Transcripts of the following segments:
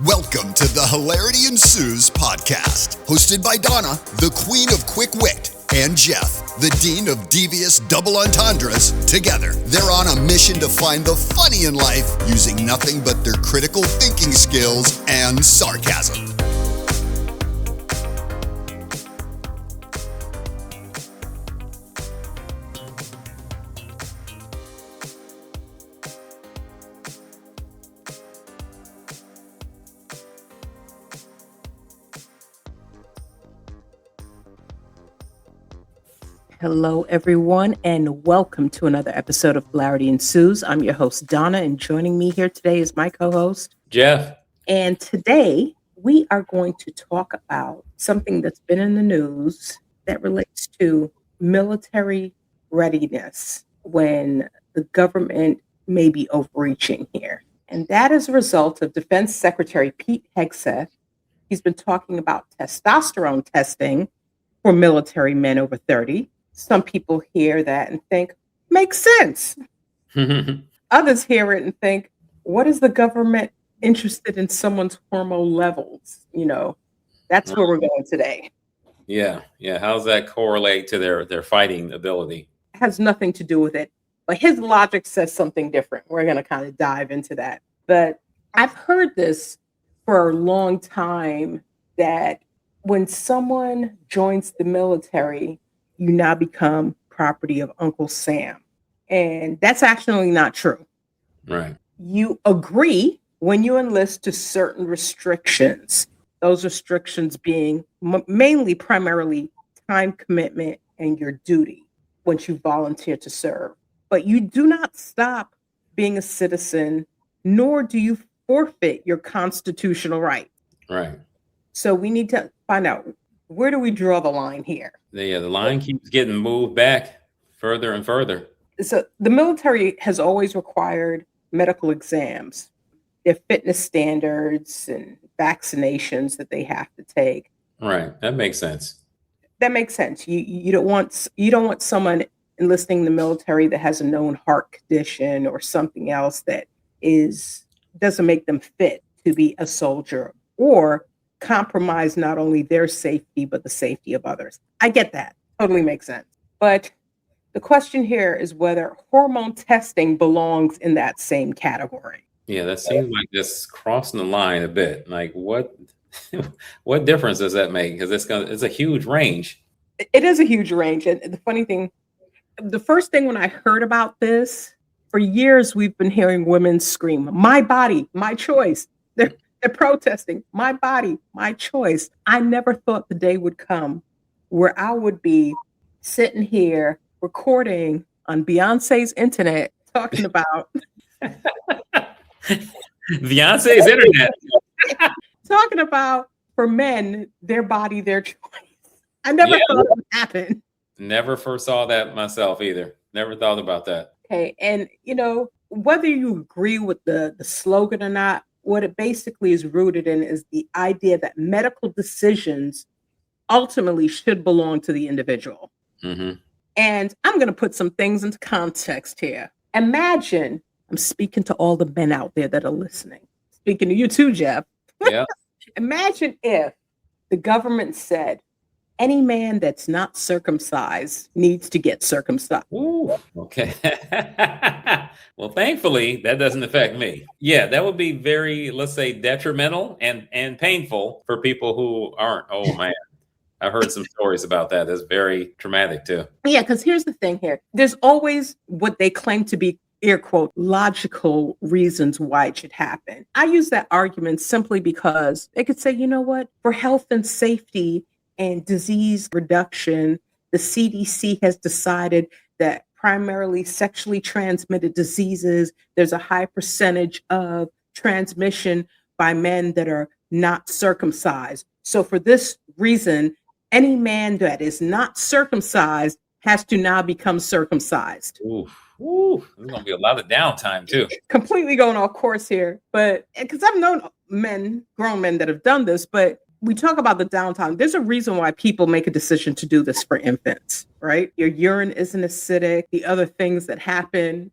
Welcome to the Hilarity Ensues podcast, hosted by Donna, the queen of quick wit, and Jeff, the dean of devious double entendres. Together, they're on a mission to find the funny in life using nothing but their critical thinking skills and sarcasm. Hello, everyone, and welcome to another episode of Hilarity Ensues. I'm your host, Donna, and joining me here today is my co-host, Jeff. And today we are going to talk about something that's been in the news that relates to military readiness when the government may be overreaching here. And that is a result of Defense Secretary Pete Hegseth. He's been talking about testosterone testing for military men over 30. Some people hear that and think, makes sense. Others hear it and think, what is the government interested in someone's hormone levels? You know, that's where we're going today. Yeah. How does that correlate to their fighting ability? It has nothing to do with it. But his logic says something different. We're going to kind of dive into that. But I've heard this for a long time, that when someone joins the military, you now become property of Uncle Sam. And that's actually not true. Right. You agree when you enlist to certain restrictions, those restrictions being primarily time commitment and your duty once you volunteer to serve. But you do not stop being a citizen, nor do you forfeit your constitutional right. Right. So we need to find out, where do we draw the line here? The line keeps getting moved back further and further. So the military has always required medical exams, their fitness standards and vaccinations that they have to take. Right. That makes sense. That makes sense. You don't want someone enlisting in the military that has a known heart condition or something else that doesn't make them fit to be a soldier, or compromise not only their safety, but the safety of others. I get that. Totally makes sense. But the question here is whether hormone testing belongs in that same category. Yeah, that seems like just crossing the line a bit. Like what difference does that make? Because it's a huge range. It is a huge range. And the funny thing, the first thing when I heard about this, for years we've been hearing women scream, "My body, my choice." They're protesting, "My body, my choice." I never thought the day would come where I would be sitting here recording on Beyonce's internet talking about Beyonce's internet. talking about, for men, their body, their choice. I never thought it would happen. Never foresaw that myself either. Never thought about that. Okay, and whether you agree with the slogan or not, what it basically is rooted in is the idea that medical decisions ultimately should belong to the individual. Mm-hmm. And I'm going to put some things into context here. Imagine, I'm speaking to all the men out there that are listening. Speaking to you too, Jeff. Yeah. Imagine if the government said, any man that's not circumcised needs to get circumcised. Ooh, okay. Well, thankfully, that doesn't affect me. Yeah, that would be very, let's say, detrimental and painful for people who aren't. Oh, man. I've heard some stories about that. That's very traumatic, too. Yeah, because here's the thing here. There's always what they claim to be, air quote, logical reasons why it should happen. I use that argument simply because they could say, you know what, for health and safety and disease reduction, the CDC has decided that primarily sexually transmitted diseases, there's a high percentage of transmission by men that are not circumcised. So for this reason, any man that is not circumcised has to now become circumcised. Ooh, there's going to be a lot of downtime, too. Completely going off course here, but because I've known grown men that have done this, but we talk about the downtime. There's a reason why people make a decision to do this for infants, right? Your urine isn't acidic. The other things that happen,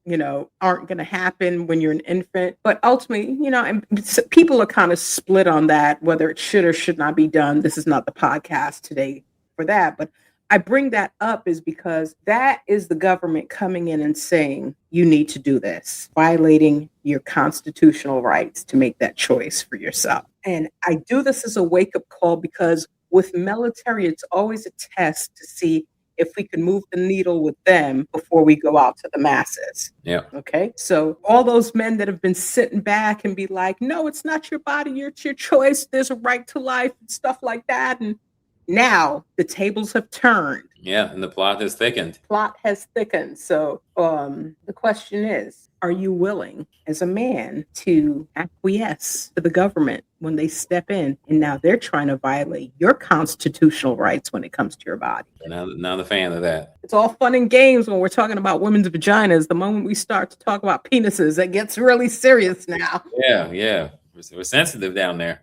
aren't going to happen when you're an infant. But ultimately, and people are kind of split on that, whether it should or should not be done. This is not the podcast today for that. But I bring that up is because that is the government coming in and saying, you need to do this, violating your constitutional rights to make that choice for yourself. And I do this as a wake-up call because with military, it's always a test to see if we can move the needle with them before we go out to the masses. Yeah. Okay. So all those men that have been sitting back and be like, no, it's not your body, it's your choice. There's a right to life and stuff like that. And now the tables have turned. Yeah, and the plot has thickened. So the question is, are you willing as a man to acquiesce to the government when they step in and now they're trying to violate your constitutional rights when it comes to your body? Not a fan of that. It's all fun and games when we're talking about women's vaginas. The moment we start to talk about penises, it gets really serious now. Yeah. We're sensitive down there.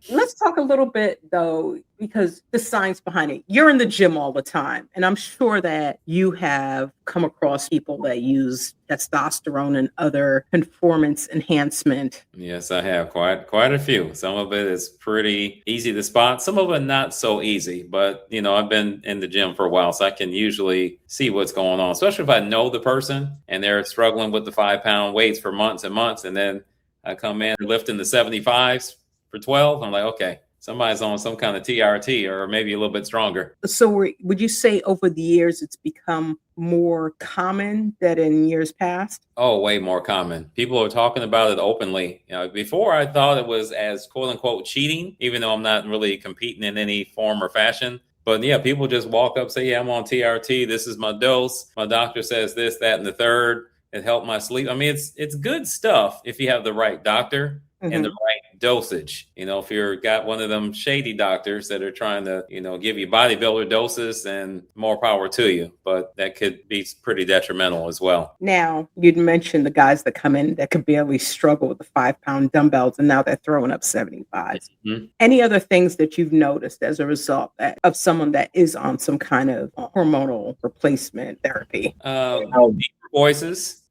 Let's talk a little bit, though, because the science behind it. You're in the gym all the time, and I'm sure that you have come across people that use testosterone and other performance enhancement. Yes, I have quite a few. Some of it is pretty easy to spot. Some of it not so easy, but I've been in the gym for a while, so I can usually see what's going on, especially if I know the person and they're struggling with the 5-pound weights for months and months, and then I come in lifting the 75s for 12. I'm like, okay, somebody's on some kind of TRT or maybe a little bit stronger. So would you say over the years it's become more common than in years past? Oh, way more common. People are talking about it openly. Before I thought it was as quote unquote cheating, even though I'm not really competing in any form or fashion. But yeah, people just walk up, say, yeah, I'm on TRT. This is my dose. My doctor says this, that, and the third. It helped my sleep. I mean, it's good stuff if you have the right doctor and the right dosage. If you're got one of them shady doctors that are trying to, give you bodybuilder doses, and more power to you. But that could be pretty detrimental as well. Now, you'd mentioned the guys that come in that could barely struggle with the 5-pound dumbbells, and now they're throwing up 75s. Mm-hmm. Any other things that you've noticed as a result of someone that is on some kind of hormonal replacement therapy? Deeper voices,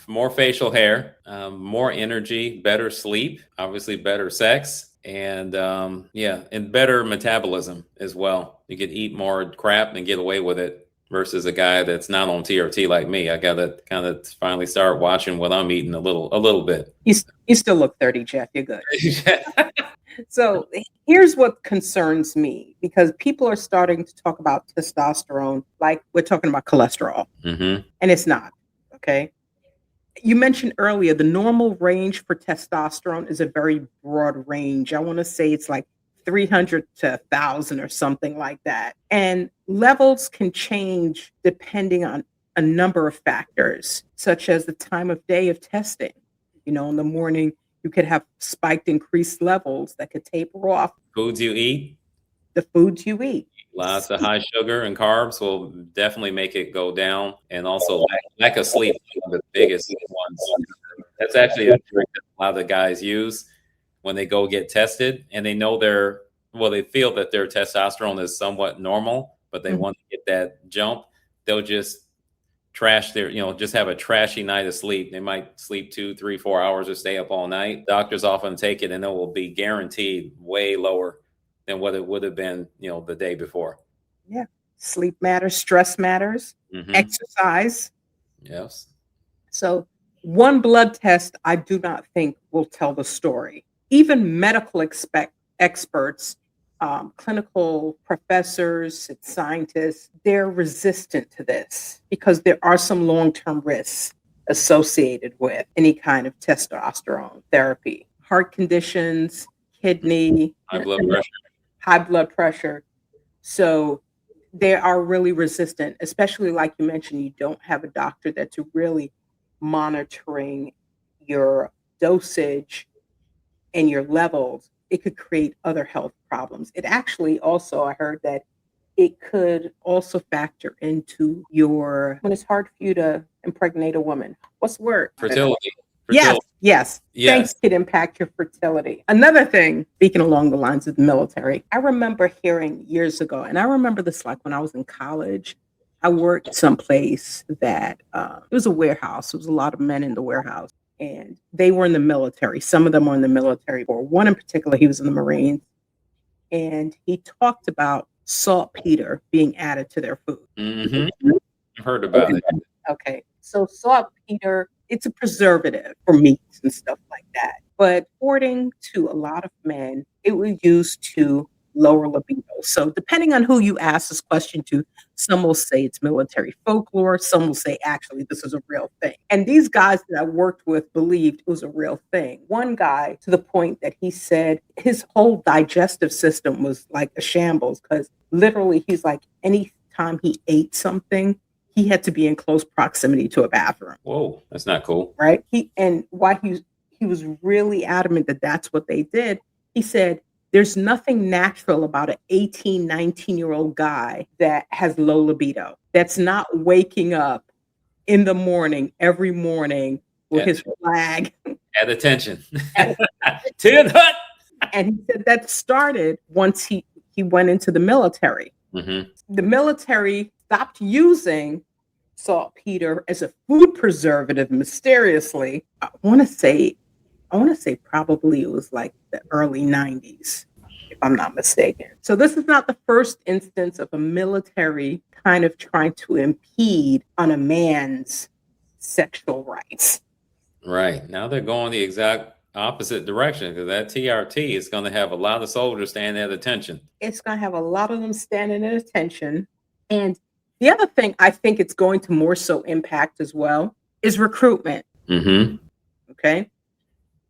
more facial hair, more energy, better sleep, obviously better sex, and and better metabolism as well. You could eat more crap and get away with it versus a guy that's not on TRT like me. I got to kind of finally start watching what I'm eating a little bit. You still look 30, Jeff. You're good. So here's what concerns me, because people are starting to talk about testosterone like we're talking about cholesterol, and it's not. Okay. You mentioned earlier the normal range for testosterone is a very broad range. I want to say it's like 300 to 1,000 or something like that. And levels can change depending on a number of factors, such as the time of day of testing. In the morning, you could have spiked increased levels that could taper off. Foods you eat. The foods you eat. Lots of high sugar and carbs will definitely make it go down. And also lack of sleep is one of the biggest ones. That's actually a trick that a lot of the guys use when they go get tested, and they know they feel that their testosterone is somewhat normal, but they want to get that jump. They'll just trash just have a trashy night of sleep. They might sleep 2, 3, 4 hours or stay up all night. Doctors often take it and it will be guaranteed way lower than what it would have been, the day before. Yeah. Sleep matters, stress matters, exercise. Yes. So one blood test, I do not think will tell the story. Even medical experts, clinical professors, scientists, they're resistant to this because there are some long-term risks associated with any kind of testosterone therapy. Heart conditions, kidney, high blood pressure. So they are really resistant, especially like you mentioned, you don't have a doctor that's really monitoring your dosage and your levels. It could create other health problems. It actually also, I heard that it could also factor into when it's hard for you to impregnate a woman. What's the word? Fertility. Yes, yes. Yes. Things could impact your fertility. Another thing, speaking along the lines of the military, I remember hearing years ago, and I remember this like when I was in college. I worked someplace that it was a warehouse. It was a lot of men in the warehouse, and they were in the military. Some of them were in the military, or one in particular, he was in the Marines, and he talked about saltpeter being added to their food. Mm-hmm. I've heard about it. Okay. So saltpeter, it's a preservative for meats and stuff like that. But according to a lot of men, it was used to lower libido. So depending on who you ask this question to, some will say it's military folklore. Some will say, actually, this is a real thing. And these guys that I worked with believed it was a real thing. One guy, to the point that he said his whole digestive system was like a shambles, because literally he's like, anytime he ate something, he had to be in close proximity to a bathroom. Whoa, that's not cool. Right? Why he was really adamant that that's what they did. He said, there's nothing natural about an 18, 19-year-old guy that has low libido, that's not waking up in the morning, every morning with his flag. At attention. Tin Hut! And he said that started once he went into the military. Mm-hmm. The military stopped using saltpeter as a food preservative mysteriously. I want to say probably it was like the early 90s, if I'm not mistaken. So this is not the first instance of a military kind of trying to impede on a man's sexual rights. Right. Now they're going the exact opposite direction, because that TRT is going to have a lot of soldiers standing at attention. It's going to have a lot of them standing at attention. And the other thing I think it's going to more so impact as well is recruitment. Mm-hmm. Okay.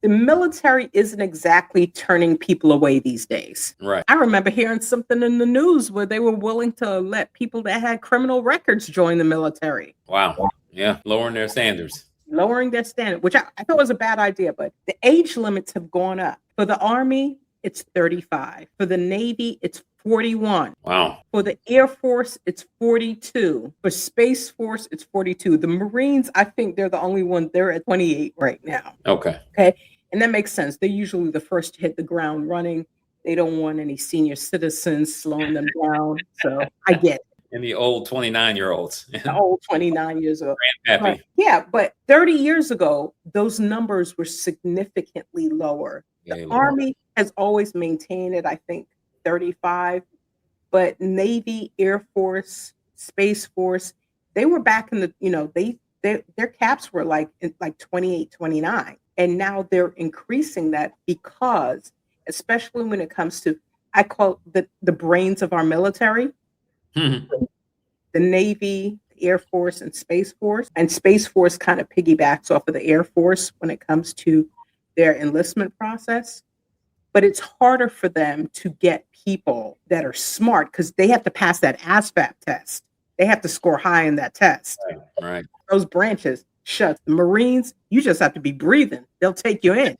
The military isn't exactly turning people away these days. Right. I remember hearing something in the news where they were willing to let people that had criminal records join the military. Wow. Yeah. Lowering their standards. Lowering their standard, which I thought was a bad idea, but the age limits have gone up. For the Army, it's 35. For the Navy, it's 41. Wow. For the Air Force, it's 42. For Space Force, it's 42. The Marines, I think they're the only one, they're at 28 right now. Okay. And that makes sense. They're usually the first to hit the ground running. They don't want any senior citizens slowing them down. So I get it. And the old 29-year-olds. The old 29 years old. Happy. But 30 years ago, those numbers were significantly lower. The Army has always maintained it, I think, 35. But Navy, Air Force, Space Force, they were back in the, their caps were like 28, 29. And now they're increasing that because, especially when it comes to, I call it the brains of our military, Mm-hmm. the Navy, the Air Force, and Space Force. And Space Force kind of piggybacks off of the Air Force when it comes to their enlistment process. But it's harder for them to get people that are smart because they have to pass that ASVAB test. They have to score high in that test. Right. Those branches, shucks. The Marines, you just have to be breathing. They'll take you in.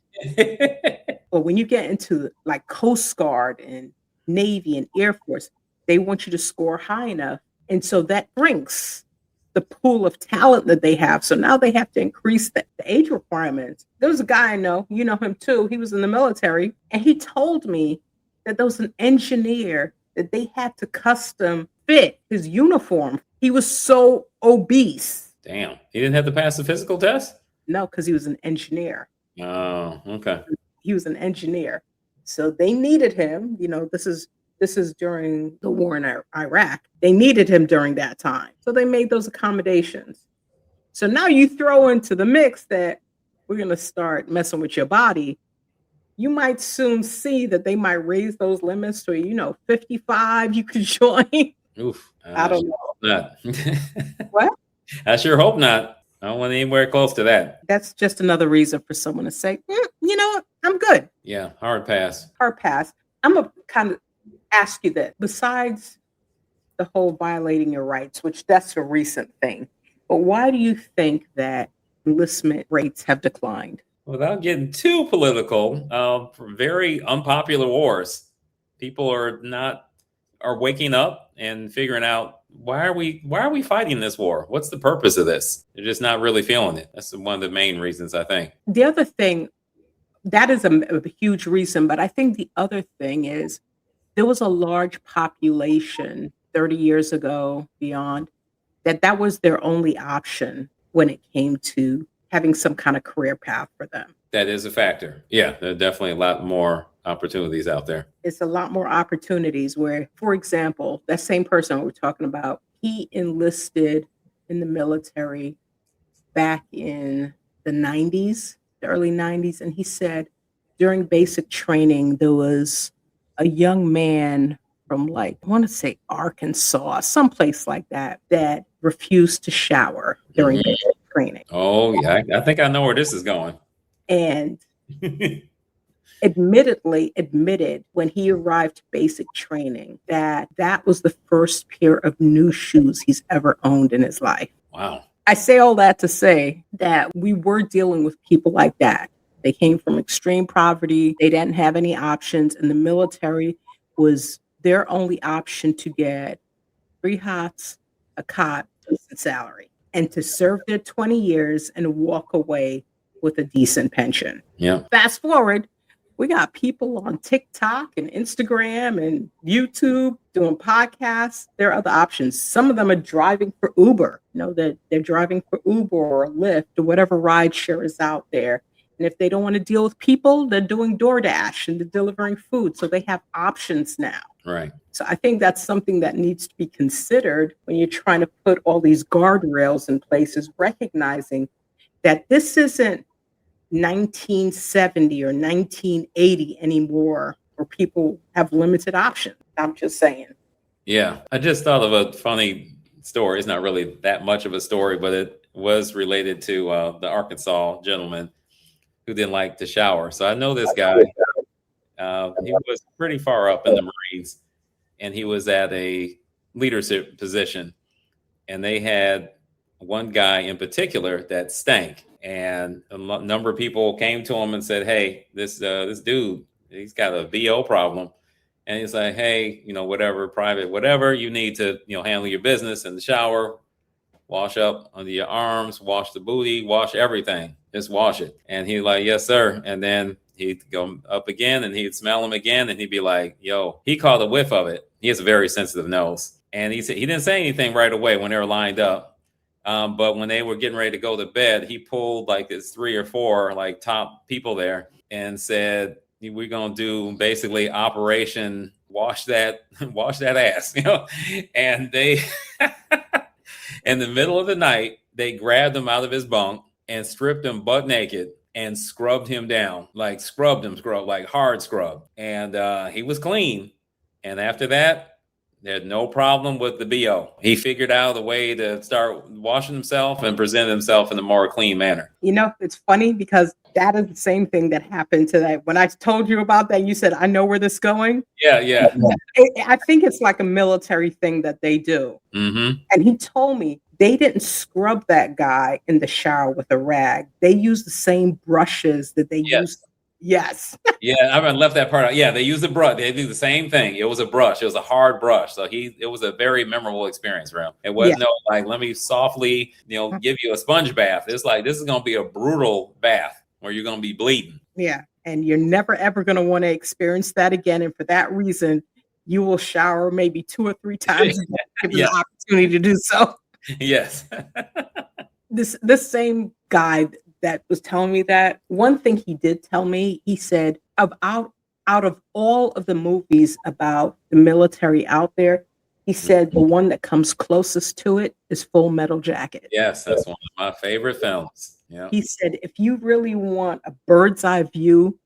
But when you get into like Coast Guard and Navy and Air Force, they want you to score high enough. And so that brings the pool of talent that they have. So now they have to increase the age requirements. There was a guy I know, you know him too. He was in the military. And he told me that there was an engineer that they had to custom fit his uniform. He was so obese. Damn. He didn't have to pass the physical test? No, because he was an engineer. Oh, okay. He was an engineer. So they needed him. This is during the war in Iraq. They needed him during that time. So they made those accommodations. So now you throw into the mix that we're going to start messing with your body. You might soon see that they might raise those limits to, 55, you could join. Oof. I don't know. Not. What? I sure hope not. I don't want anywhere close to that. That's just another reason for someone to say, you know what? I'm good. Yeah. Hard pass. Hard pass. I'm going to kind of ask you that. Besides the whole violating your rights, which that's a recent thing, but why do you think that enlistment rates have declined? Without getting too political, very unpopular wars. People are waking up and figuring out why are we fighting this war? What's the purpose of this? They're just not really feeling it. That's one of the main reasons, I think. The other thing, that is a huge reason, but I think the other thing is there was a large population 30 years ago, beyond, that was their only option when it came to having some kind of career path for them. That is a factor. Yeah, there are definitely a lot more opportunities out there. It's a lot more opportunities where, for example, that same person we're talking about, he enlisted in the military back in the 90s, the early 90s. And he said during basic training, there was a young man from, like, I want to say Arkansas, someplace like that, that refused to shower during basic training. Oh, yeah. I think I know where this is going. And admitted when he arrived to basic training that was the first pair of new shoes he's ever owned in his life. Wow. I say all that to say that we were dealing with people like that. They came from extreme poverty. They didn't have any options, and the military was their only option to get 3 hots, a cot, decent salary, and to serve their 20 years and walk away with a decent pension. Yeah. Fast forward, we got people on TikTok and Instagram and YouTube doing podcasts. There are other options. Some of them are driving for Uber. You know, that they're driving for Uber or Lyft or whatever ride share is out there. And if they don't want to deal with people, they're doing DoorDash and they're delivering food. So they have options now. Right. So I think that's something that needs to be considered when you're trying to put all these guardrails in places, recognizing that this isn't 1970 or 1980 anymore, where people have limited options. I'm just saying. Yeah. I just thought of a funny story. It's not really that much of a story, but it was related to the Arkansas gentleman who didn't like to shower. So I know this guy. He was pretty far up in the Marines, and he was at a leadership position. And they had one guy in particular that stank. And a number of people came to him and said, "Hey, this dude, he's got a BO problem." And he's like, "Hey, whatever, private, whatever, you need to, handle your business in the shower, wash up under your arms, wash the booty, wash everything. Just wash it." And he's like, "Yes, sir." And then he'd go up again and he'd smell him again. And he'd be like, "Yo," he caught a whiff of it. He has a very sensitive nose. And he said he didn't say anything right away when they were lined up. But when they were getting ready to go to bed, he pulled like his 3 or 4 like top people there and said, "We're going to do basically Operation Wash That Ass," and they, in the middle of the night, they grabbed him out of his bunk and stripped him butt naked and scrubbed him down, like hard scrub. And he was clean. And after that, there's no problem with the BO. He figured out a way to start washing himself and present himself in a more clean manner. It's funny because that is the same thing that happened to that. When I told you about that, you said, "I know where this is going." Yeah. I think it's like a military thing that they do. Mm-hmm. And he told me they didn't scrub that guy in the shower with a rag. They used the same brushes that they used. Yes. Yeah, I haven't left that part out. Yeah, they use a brush. They do the same thing. It was a brush. It was a hard brush. So it was a very memorable experience for him. It wasn't like, let me softly, give you a sponge bath. It's like, this is going to be a brutal bath where you're going to be bleeding. Yeah. And you're never, ever going to want to experience that again. And for that reason, you will shower maybe 2 or 3 times a day, given the opportunity to do so. Yes. This same guy that was telling me that, one thing he did tell me, he said, out of all of the movies about the military out there, he said the one that comes closest to it is Full Metal Jacket. Yes, that's one of my favorite films. Yeah. He said, if you really want a bird's eye view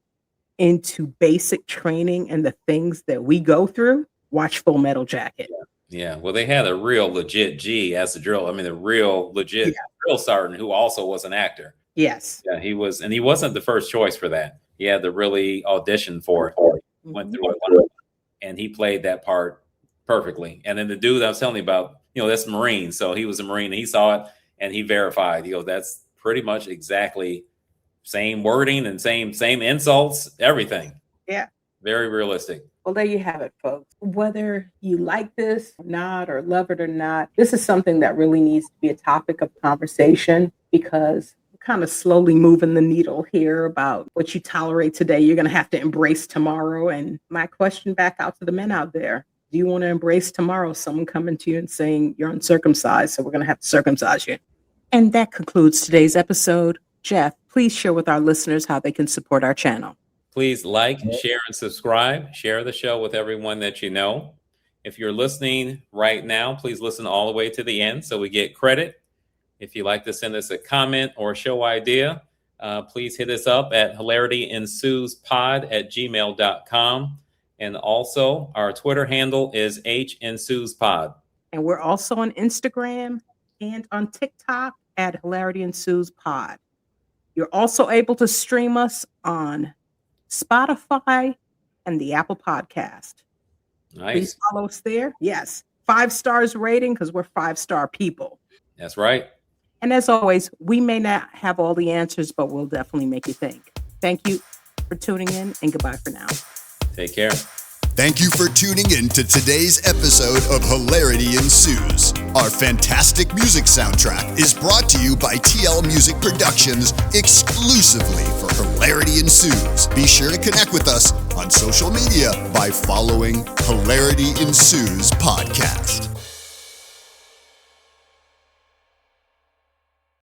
into basic training and the things that we go through, watch Full Metal Jacket. Yeah. Well, they had a real legit G as a drill. I mean, a real legit drill sergeant who also was an actor. Yes. Yeah, he was, and he wasn't the first choice for that. He had to really audition for it. Went through it, and he played that part perfectly. And then the dude I was telling you about, that's Marine. So he was a Marine, and he saw it, and he verified. That's pretty much exactly same wording and same insults, everything. Yeah. Very realistic. Well, there you have it, folks. Whether you like this or not, or love it or not, this is something that really needs to be a topic of conversation, because we're kind of slowly moving the needle here about what you tolerate today, you're going to have to embrace tomorrow. And my question back out to the men out there, do you want to embrace tomorrow someone coming to you and saying you're uncircumcised, so we're going to have to circumcise you? And that concludes today's episode. Jeff, please share with our listeners how they can support our channel. Please like, share, and subscribe. Share the show with everyone that you know. If you're listening right now, please listen all the way to the end so we get credit. If you'd like to send us a comment or a show idea, please hit us up at hilarityensewspod@gmail.com. And also, our Twitter handle is HEnsuesPod. And we're also on Instagram and on TikTok at hilarityensewspod. You're also able to stream us on Spotify and the Apple Podcast. Nice. Please follow us there. Yes. 5 stars rating, because we're 5-star people. That's right. And as always, we may not have all the answers, but we'll definitely make you think. Thank you for tuning in, and goodbye for now. Take care. Thank you for tuning in to today's episode of Hilarity Ensues. Our fantastic music soundtrack is brought to you by TL Music Productions exclusively for Hilarity Ensues. Be sure to connect with us on social media by following Hilarity Ensues Podcast.